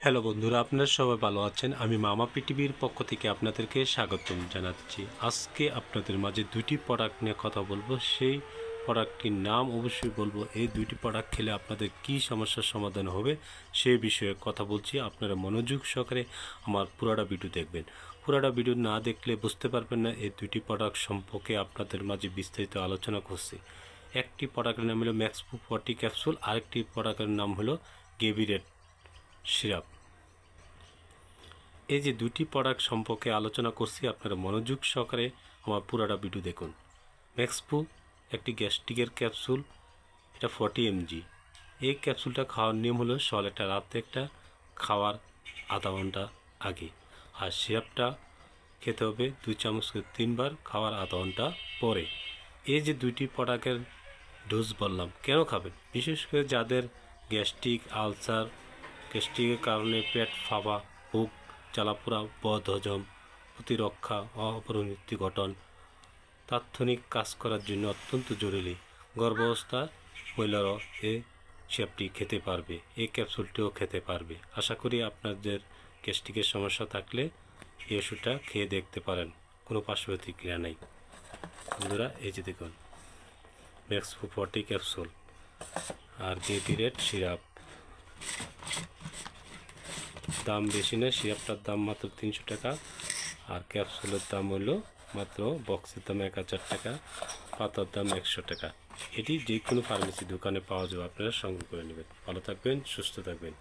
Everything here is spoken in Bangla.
হ্যালো বন্ধুরা, আপনারা সবাই ভালো আছেন। আমি মামা পৃথিবীর পক্ষ থেকে আপনাদেরকে স্বাগতম জানাচ্ছি। আজকে আপনাদের মাঝে দুইটি প্রোডাক্ট নিয়ে কথা বলবো। সেই প্রোডাক্টটির নাম অবশ্যই বলবো। এই দুইটি প্রোডাক্ট খেলে আপনাদের কী সমস্যার সমাধান হবে সেই বিষয়ে কথা বলছি। আপনারা মনোযোগ সহকারে আমার পুরাটা ভিডিও দেখবেন। পুরাটা ভিডিও না দেখলে বুঝতে পারবেন না এই দুইটি প্রোডাক্ট সম্পর্কে আপনাদের মাঝে বিস্তারিত আলোচনা করছি। একটি প্রোডাক্টের নাম হলো ম্যাক্সপু 40 ক্যাপসুল, আরেকটি প্রোডাক্টের নাম হলো গেভিরেট সিরাপ। এই যে দুটি প্রোডাক্ট সম্পর্কে আলোচনা করছি, আপনারা মনোযোগ সহকারে আমার পুরাটা ভিডিও দেখুন। ম্যাক্সপু একটি গ্যাস্ট্রিকের ক্যাপসুল, এটা 40 mg। এই ক্যাপসুলটা খাওয়ার নিয়ম হলো সকালে একটা, রাতে একটা, খাওয়ার আধা ঘন্টা আগে। আর সিরাপটা খেতে হবে 2 চামচ করে 3 বার, খাওয়ার আধা ঘন্টা পরে। এই যে দুইটি প্রোডাক্টের ডোজ বললাম, কেন খাবেন? বিশেষ করে যাদের গ্যাস্ট্রিক, আলসার, গ্যাস্ট্রিকের কারণে পেট ফাঁপা, বুক জ্বালাপোড়া, বদহজম, প্রতিরক্ষা, অপরিণতি গঠন, তাৎক্ষণিক কাজ করার জন্য অত্যন্ত জরুরি। গর্ভাবস্থা মহিলারাও এই সিরাপটি খেতে পারবে, এই ক্যাপসুলটিও খেতে পারবে। আশা করি আপনাদের গ্যাস্ট্রিকের সমস্যা থাকলে এই ওষুধটা খেয়ে দেখতে পারেন, কোনো পার্শ্ব প্রতিক্রিয়া নেই। বন্ধুরা, এই যে দেখুন ম্যাক্সপু 40 ক্যাপসুল আর গেভিরেট সিরাপ। দাম বেশি না, সিরাপটার দাম মাত্র 300 টাকা, আর ক্যাপসুলের দাম হলো মাত্র, বক্সের দাম 1000 টাকা, পাতার দাম 100 টাকা। এটি যে কোনো ফার্মেসি দোকানে পাওয়া যাবে, আপনারা সংগ্রহ করে নেবেন। ভালো থাকবেন, সুস্থ থাকবেন।